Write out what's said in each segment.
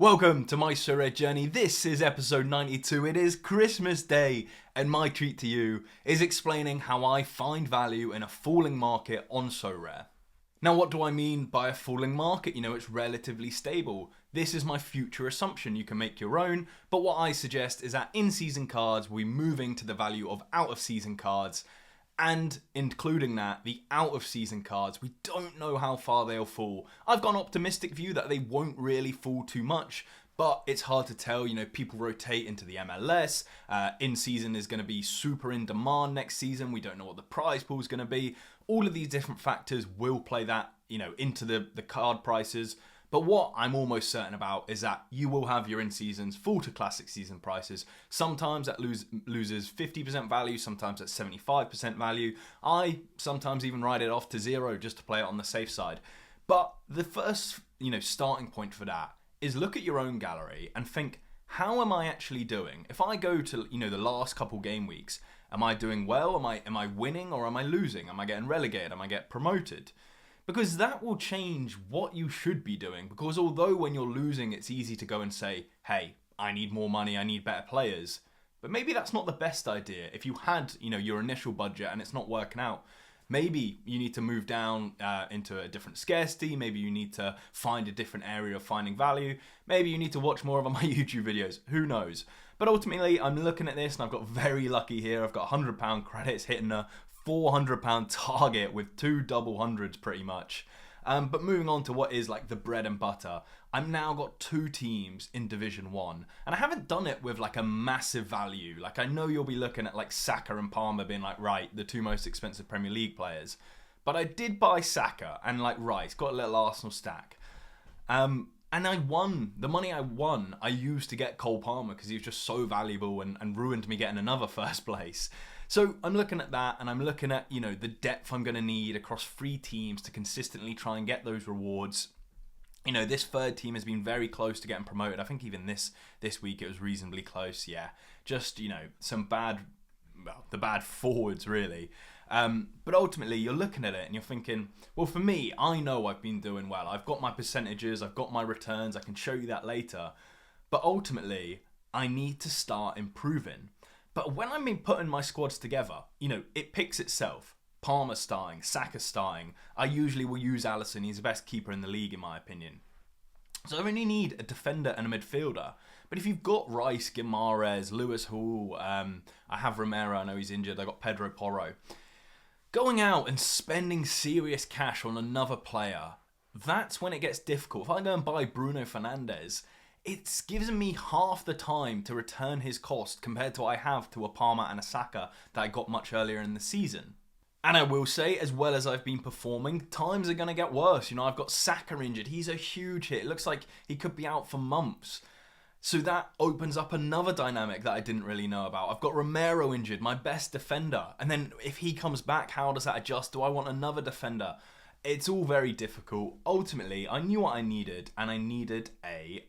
Welcome to my Sorare journey. This is episode 92. It is Christmas Day, and my treat to you is explaining how I find value in a falling market on Sorare. Now, what do I mean by a falling market? It's relatively stable. This is my future assumption. You can make your own, but what I suggest is that in-season cards will be moving to the value of out-of-season cards, and including that, the out-of-season cards, we don't know how far they'll fall. I've got an optimistic view that they won't really fall too much, but it's hard to tell. People rotate into the MLS. In-season is going to be super in demand next season. We don't know what the prize pool is going to be. All of these different factors will play that, into the card prices. But what I'm almost certain about is that you will have your in-seasons fall to classic season prices. Sometimes that loses 50% value, sometimes at 75% value. I sometimes even write it off to zero just to play it on the safe side. But the first, starting point for that is look at your own gallery and think, how am I actually doing? If I go to, the last couple game weeks, am I doing well? Am I winning or am I losing? Am I getting relegated? Am I getting promoted? Because that will change what you should be doing. Because although when you're losing, it's easy to go and say, hey, I need more money, I need better players. But maybe that's not the best idea. If you had, your initial budget and it's not working out, maybe you need to move down into a different scarcity. Maybe you need to find a different area of finding value. Maybe you need to watch more of my YouTube videos. Who knows? But ultimately, I'm looking at this and I've got very lucky here. I've got £100 credits hitting a £400 target with two double hundreds pretty much. But moving on to what is like the bread and butter, I've now got two teams in Division 1, and I haven't done it with like a massive value. Like, I know you'll be looking at like Saka and Palmer being like, right, the two most expensive Premier League players. But I did buy Saka and like Rice, got a little Arsenal stack. And I won. The money I won, I used to get Cole Palmer because he was just so valuable and ruined me getting another first place. So I'm looking at that, and I'm looking at, the depth I'm going to need across 3 teams to consistently try and get those rewards. This third team has been very close to getting promoted. I think even this week it was reasonably close. Yeah, just, some the bad forwards really. But ultimately you're looking at it and you're thinking, well, for me, I know I've been doing well. I've got my percentages, I've got my returns. I can show you that later. But ultimately, I need to start improving. But when I'm putting my squads together, it picks itself. Palmer starting, Saka starting. I usually will use Alisson. He's the best keeper in the league, in my opinion. So I only need a defender and a midfielder. But if you've got Rice, Guimaraes, Lewis Hall, I have Romero, I know he's injured, I got Pedro Porro. Going out and spending serious cash on another player, that's when it gets difficult. If I go and buy Bruno Fernandes, it's given me half the time to return his cost compared to what I have to a Palmer and a Saka that I got much earlier in the season. And I will say, as well as I've been performing, times are going to get worse. I've got Saka injured. He's a huge hit. It looks like he could be out for months. So that opens up another dynamic that I didn't really know about. I've got Romero injured, my best defender. And then if he comes back, how does that adjust? Do I want another defender? It's all very difficult. Ultimately, I knew what I needed, and I needed a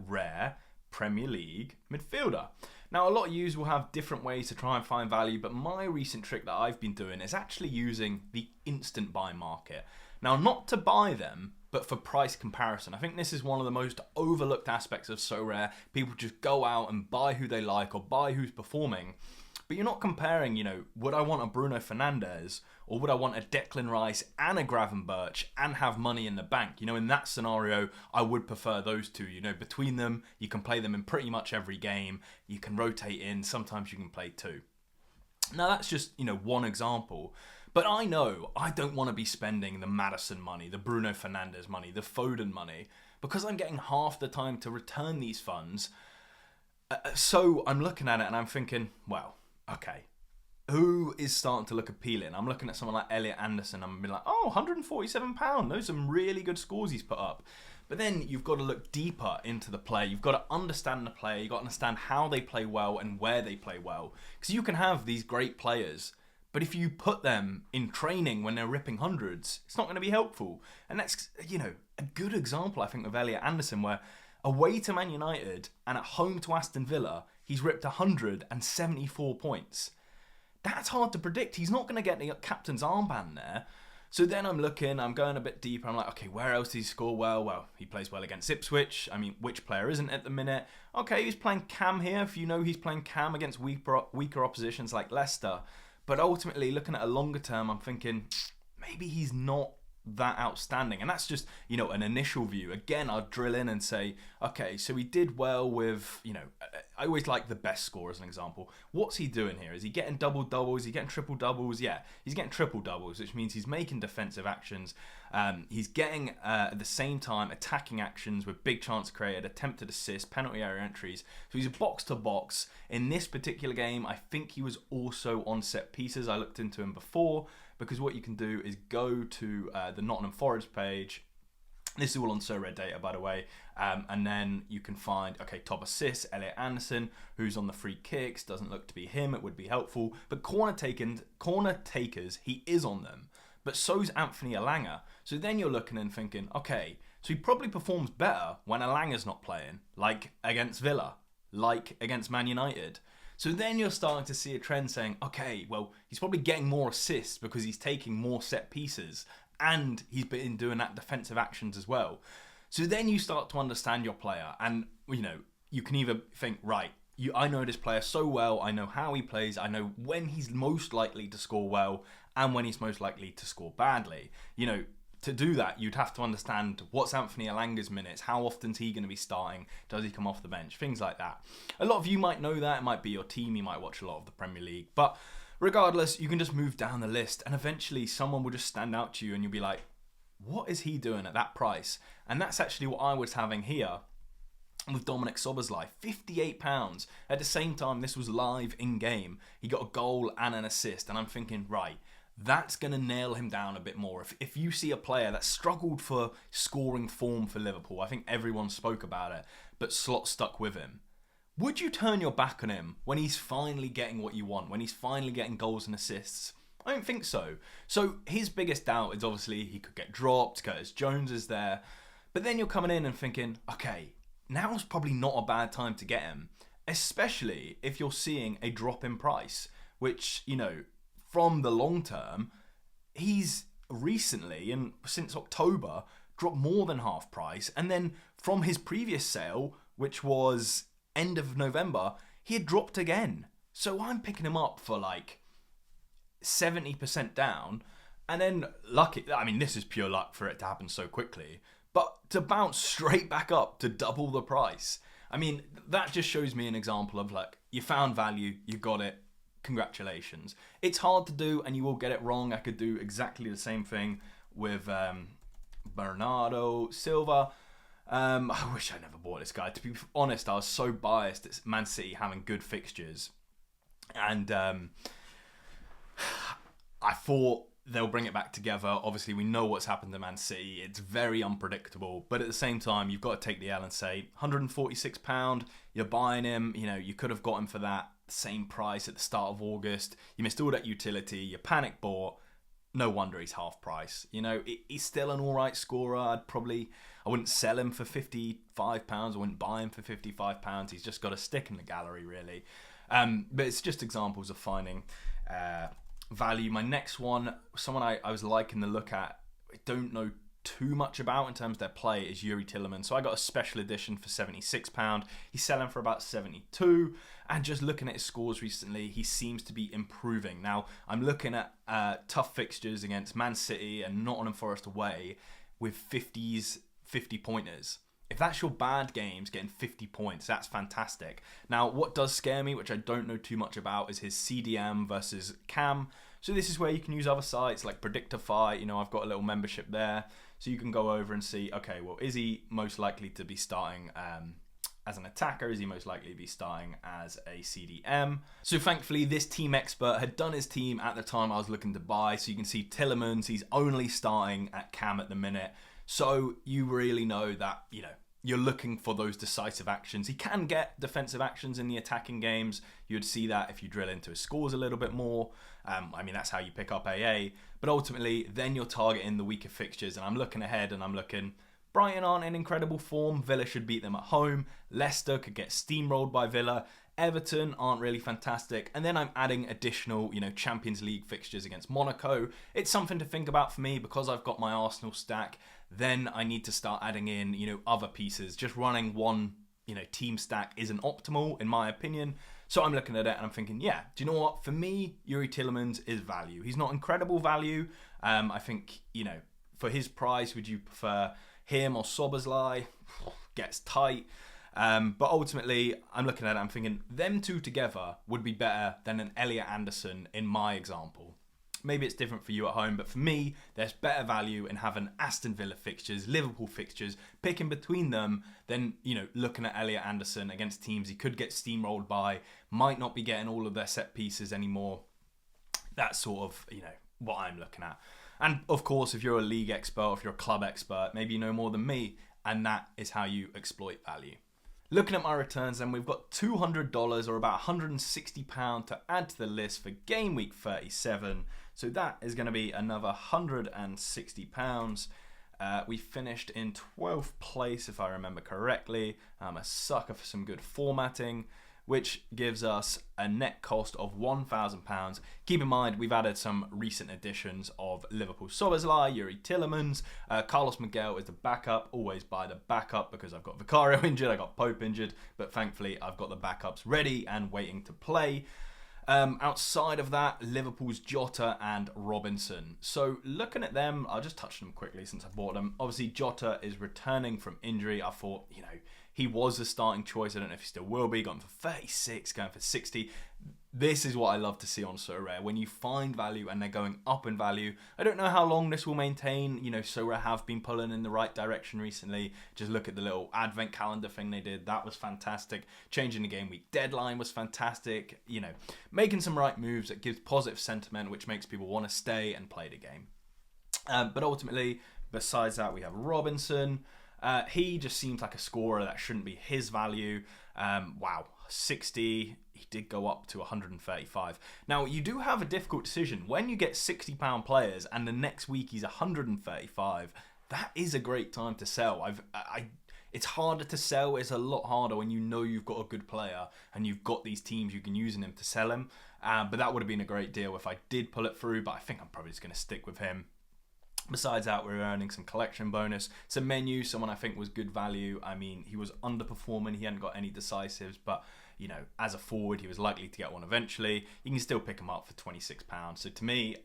rare Premier League midfielder. Now, a lot of yous will have different ways to try and find value, but my recent trick that I've been doing is actually using the instant buy market. Now, not to buy them, but for price comparison. I think this is one of the most overlooked aspects of Sorare. People just go out and buy who they like or buy who's performing. But you're not comparing, would I want a Bruno Fernandes or would I want a Declan Rice and a Gravenberch and have money in the bank? In that scenario, I would prefer those two. Between them, you can play them in pretty much every game. You can rotate in. Sometimes you can play 2. Now, that's just, one example. But I know I don't want to be spending the Maddison money, the Bruno Fernandes money, the Foden money, because I'm getting half the time to return these funds. So I'm looking at it and I'm thinking, well, okay, who is starting to look appealing? I'm looking at someone like Elliot Anderson. I'm being like, oh, £147. Those are some really good scores he's put up. But then you've got to look deeper into the play. You've got to understand the player. You've got to understand how they play well and where they play well. Because you can have these great players, but if you put them in training when they're ripping hundreds, it's not going to be helpful. And that's, a good example, I think, of Elliot Anderson, where away to Man United and at home to Aston Villa, he's ripped 174 points. That's hard to predict. He's not going to get the captain's armband there. So then I'm going a bit deeper. I'm like, okay, where else did he score well? Well, he plays well against Ipswich. I mean, which player isn't at the minute? Okay, he's playing Cam here. If you know, he's playing Cam against weaker oppositions like Leicester. But ultimately, looking at a longer term, I'm thinking maybe he's not that outstanding. And that's just, an initial view. Again, I'll drill in and say, okay, so he did well with, I always like the best score as an example. What's he doing here? Is he getting double doubles? Is he getting triple doubles? Yeah, he's getting triple doubles, which means he's making defensive actions. He's getting, at the same time, attacking actions with big chance created, attempted assists, penalty area entries. So he's a box to box. In this particular game, I think he was also on set pieces. I looked into him before, because what you can do is go to the Nottingham Forest page. This is all on Sorare data, by the way. And then you can find, okay, top assists, Elliot Anderson, who's on the free kicks. Doesn't look to be him. It would be helpful. But corner takers, he is on them. But so's Anthony Elanga. So then you're looking and thinking, okay, so he probably performs better when Elanga's not playing, like against Villa, like against Man United. So then you're starting to see a trend saying, okay, well, he's probably getting more assists because he's taking more set pieces and he's been doing that defensive actions as well. So then you start to understand your player, and, you can either think, right, I know this player so well, I know how he plays, I know when he's most likely to score well and when he's most likely to score badly. To do that, you'd have to understand what's Anthony Elanga's minutes, how often's he going to be starting, does he come off the bench, things like that. A lot of you might know that, it might be your team, you might watch a lot of the Premier League, but regardless, you can just move down the list and eventually someone will just stand out to you and you'll be like, what is he doing at that price? And that's actually what I was having here with Dominic Szoboszlai, £58. At the same time, this was live in-game. He got a goal and an assist, and I'm thinking, right, that's going to nail him down a bit more. If you see a player that struggled for scoring form for Liverpool, I think everyone spoke about it, but Slot stuck with him. Would you turn your back on him when he's finally getting what you want, when he's finally getting goals and assists? I don't think so. So his biggest doubt is obviously he could get dropped, Curtis Jones is there, but then you're coming in and thinking, okay, now's probably not a bad time to get him, especially if you're seeing a drop in price, which, from the long term, he's recently, and since October, dropped more than half price. And then from his previous sale, which was end of November, he had dropped again. So I'm picking him up for like 70% down. And then this is pure luck for it to happen so quickly. But to bounce straight back up to double the price, that just shows me an example of you found value, you got it, congratulations. It's hard to do and you will get it wrong. I could do exactly the same thing with Bernardo Silva. I wish I never bought this guy. To be honest, I was so biased at Man City having good fixtures. And I thought they'll bring it back together. Obviously, we know what's happened to Man City. It's very unpredictable. But at the same time, you've got to take the L and say, £146, you're buying him. You could have got him for that same price at the start of August. You missed all that utility. You panic bought. No wonder he's half price. He's still an all right scorer. I wouldn't sell him for £55. I wouldn't buy him for £55. He's just got a stick in the gallery, really. But it's just examples of finding value. My next one, someone I was liking the look at, I don't know too much about in terms of their play, is Yuri Tielemans. So I got a special edition for £76. He's selling for about 72. And just looking at his scores recently, he seems to be improving. Now, I'm looking at tough fixtures against Man City and Nottingham Forest away with 50-pointers. If that's your bad games, getting 50 points, that's fantastic. Now, what does scare me, which I don't know too much about, is his CDM versus Cam. So this is where you can use other sites like Predictify. I've got a little membership there. So you can go over and see, okay, well, is he most likely to be starting as an attacker? Is he most likely to be starting as a CDM? So thankfully, this team expert had done his team at the time I was looking to buy. So you can see Tielemans, he's only starting at Cam at the minute. So you really know that, you're looking for those decisive actions. He can get defensive actions in the attacking games. You'd see that if you drill into his scores a little bit more. That's how you pick up AA. But ultimately, then you're targeting the weaker fixtures. And I'm looking ahead and I'm looking, Brighton aren't in incredible form. Villa should beat them at home. Leicester could get steamrolled by Villa. Everton aren't really fantastic. And then I'm adding additional, Champions League fixtures against Monaco. It's something to think about for me because I've got my Arsenal stack. Then I need to start adding in, other pieces. Just running one, team stack isn't optimal in my opinion. So I'm looking at it and I'm thinking, yeah, do you know what? For me, Yuri Tielemans is value. He's not incredible value. I think, for his price, would you prefer him or Szoboszlai? Gets tight. But ultimately, I'm looking at it, I'm thinking them two together would be better than an Elliot Anderson in my example. Maybe it's different for you at home, but for me, there's better value in having Aston Villa fixtures, Liverpool fixtures, picking between them than, looking at Elliot Anderson against teams he could get steamrolled by, might not be getting all of their set pieces anymore. That's sort of, what I'm looking at. And of course, if you're a league expert, or if you're a club expert, maybe you know more than me, and that is how you exploit value. Looking at my returns, then we've got $200 or about £160 to add to the list for game week 37. So that is going to be another £160. We finished in 12th place, if I remember correctly. I'm a sucker for some good formatting, which gives us a net cost of £1,000. Keep in mind, we've added some recent additions of Liverpool Szoboszlai, Yuri Tielemans, Carlos Miguel is the backup. Always buy the backup because I've got Vicario injured, I got Pope injured, but thankfully I've got the backups ready and waiting to play. Outside of that, Liverpool's Jota and Robinson. So looking at them, I'll just touch them quickly since I bought them. Obviously, Jota is returning from injury. I thought, he was the starting choice. I don't know if he still will be. Got him for 36, going for 60. This is what I love to see on Sorare. When you find value and they're going up in value. I don't know how long this will maintain. Sorare have been pulling in the right direction recently. Just look at the little advent calendar thing they did. That was fantastic. Changing the game week deadline was fantastic. Making some right moves that gives positive sentiment, which makes people want to stay and play the game. But ultimately, besides that, we have Robinson. He just seems like a scorer that shouldn't be his value. 60. He did go up to 135. Now, you do have a difficult decision. When you get £60 players and the next week he's 135, that is a great time to sell. It's harder to sell. It's a lot harder when you've got a good player and you've got these teams you can use in him to sell him. But that would have been a great deal if I did pull it through, but I think I'm probably just going to stick with him. Besides that, we're earning some collection bonus. So Menu, someone I think was good value. I mean, he was underperforming. He hadn't got any decisives, but as a forward, he was likely to get one eventually. You can still pick him up for £26. So to me,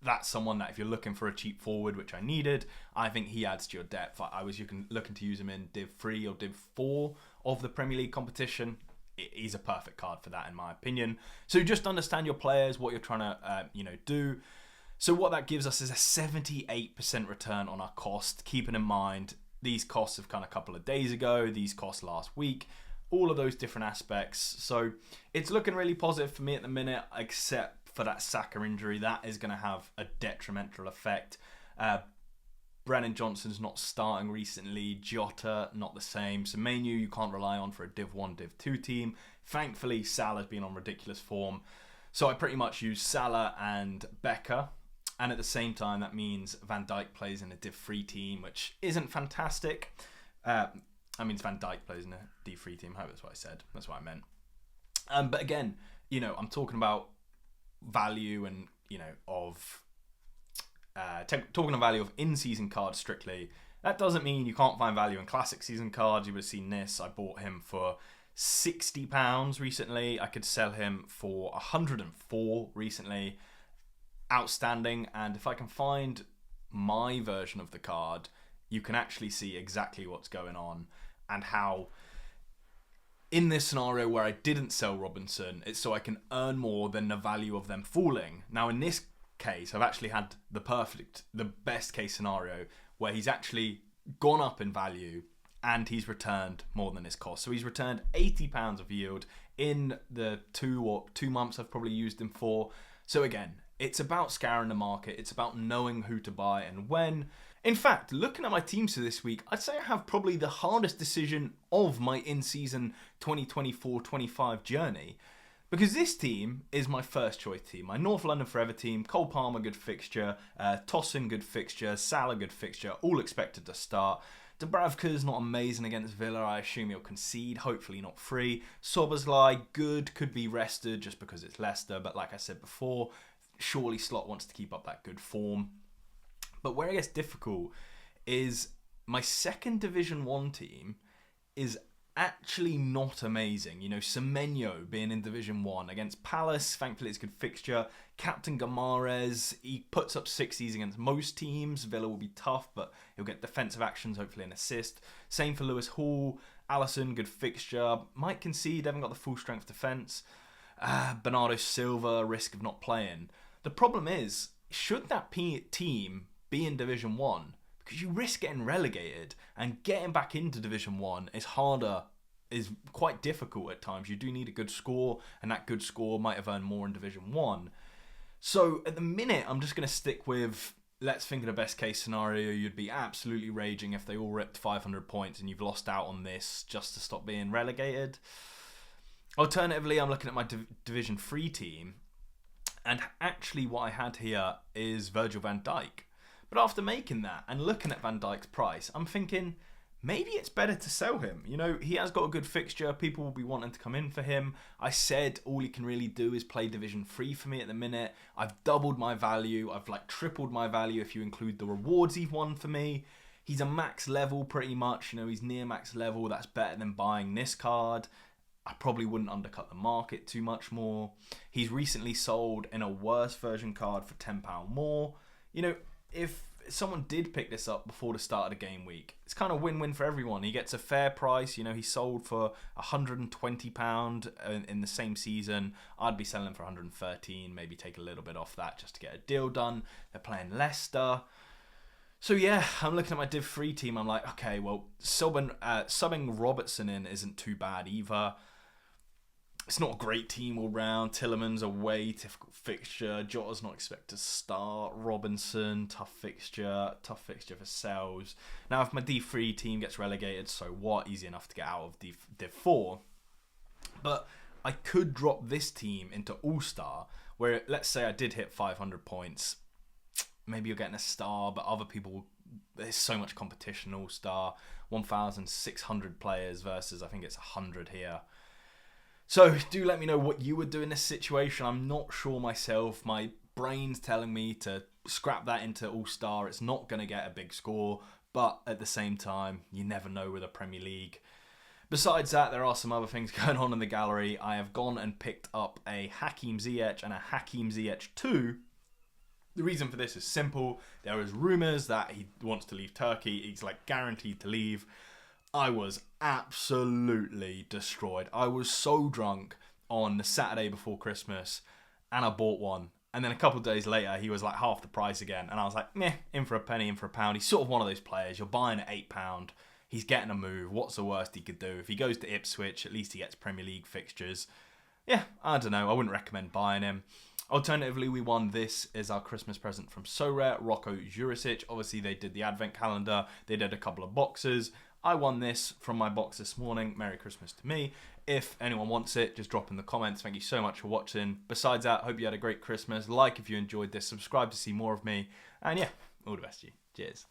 that's someone that if you're looking for a cheap forward, which I needed, I think he adds to your depth. You can looking to use him in Div 3 or Div 4 of the Premier League competition. He's a perfect card for that, in my opinion. So just understand your players, what you're trying to, do. So what that gives us is a 78% return on our cost. Keeping in mind, these costs have come a couple of days ago. These costs last week. All of those different aspects. So it's looking really positive for me at the minute, except for that Saka injury. That is going to have a detrimental effect. Brennan Johnson's not starting recently. Jota, not the same. So Menu, you can't rely on for a Div 1, Div 2 team. Thankfully, Salah's been on ridiculous form. So I pretty much use Salah and Becker. And at the same time, that means Van Dijk plays in a Div 3 team, which isn't fantastic. Van Dijk plays in a Div 3 team. I hope that's what I said. That's what I meant. But again, I'm talking about value and, talking about value of in-season cards strictly. That doesn't mean you can't find value in classic season cards. You would have seen this. I bought him for £60 recently. I could sell him for 104 recently. Outstanding. And if I can find my version of the card, you can actually see exactly what's going on and how in this scenario where I didn't sell Robinson, it's so I can earn more than the value of them falling. Now in this case, I've actually had the best case scenario where he's actually gone up in value and he's returned more than his cost. So he's returned £80 of yield in the 2 months I've probably used him for. So again, it's about scouring the market. It's about knowing who to buy and when. In fact, looking at my teams for this week, I'd say I have probably the hardest decision of my in-season 2024-25 journey. Because this team is my first choice team. My North London Forever team, Cole Palmer, good fixture. Tossin, good fixture. Salah, good fixture. All expected to start. Dubravka's not amazing against Villa. I assume he'll concede, hopefully not free. Szoboszlai, good, could be rested just because it's Leicester. But like I said before, surely Slot wants to keep up that good form. But where it gets difficult is my second Division 1 team is actually not amazing. You know, Semenyo being in Division 1 against Palace, thankfully it's a good fixture. Captain Gamares, he puts up 60s against most teams. Villa will be tough, but he'll get defensive actions, hopefully an assist. Same for Lewis Hall. Allison, good fixture. Might concede, haven't got the full strength defence. Bernardo Silva, risk of not playing. The problem is, should that team be in Division 1? Because you risk getting relegated, and getting back into Division 1 is harder, is quite difficult at times. You do need a good score, and that good score might have earned more in Division 1. So at the minute, I'm just going to stick with, let's think of the best case scenario. You'd be absolutely raging if they all ripped 500 points and you've lost out on this just to stop being relegated. Alternatively, I'm looking at my Division 3 team, and actually what I had here is Virgil van Dijk. But after making that and looking at Van Dijk's price, I'm thinking maybe it's better to sell him. You know, he has got a good fixture. People will be wanting to come in for him. I said all he can really do is play Division 3 for me at the minute. I've doubled my value. I've tripled my value if you include the rewards he's won for me. He's a max level pretty much. You know, he's near max level. That's better than buying this card. I probably wouldn't undercut the market too much more. He's recently sold in a worse version card for £10 more. You know, if someone did pick this up before the start of the game week, it's kind of win-win for everyone. He gets a fair price. You know, he sold for £120 in the same season. I'd be selling for 113, maybe take a little bit off that just to get a deal done. They're playing Leicester. So yeah, I'm looking at my Div 3 team. I'm like, okay, well, subbing Robertson in isn't too bad either. It's not a great team all round. Tillerman's away, difficult fixture. Jota's not expected to start. Robinson, tough fixture for Sells. Now, if my D3 team gets relegated, so what? Easy enough to get out of Div 4. But I could drop this team into All-Star, where let's say I did hit 500 points. Maybe you're getting a star, but other people, there's so much competition All-Star. 1,600 players versus I think it's 100 here. So do let me know what you would do in this situation. I'm not sure myself. My brain's telling me to scrap that into All-Star. It's not going to get a big score, but at the same time, you never know with a Premier League. Besides that, there are some other things going on in the gallery. I have gone and picked up a Hakim Ziyech and a Hakim Ziyech 2. The reason for this is simple. There is rumours that he wants to leave Turkey. He's guaranteed to leave. I was absolutely destroyed. I was so drunk on the Saturday before Christmas, and I bought one. And then a couple of days later, he was half the price again. And I was like, meh, in for a penny, in for a pound. He's sort of one of those players. You're buying at £8. He's getting a move. What's the worst he could do? If he goes to Ipswich, at least he gets Premier League fixtures. Yeah, I don't know. I wouldn't recommend buying him. Alternatively, we won this as our Christmas present from Sorare, Rocco Jurisic. Obviously, they did the advent calendar. They did a couple of boxes. I won this from my box this morning. Merry Christmas to me. If anyone wants it, just drop in the comments. Thank you so much for watching. Besides that, hope you had a great Christmas. Like if you enjoyed this. Subscribe to see more of me. And yeah, all the best to you. Cheers.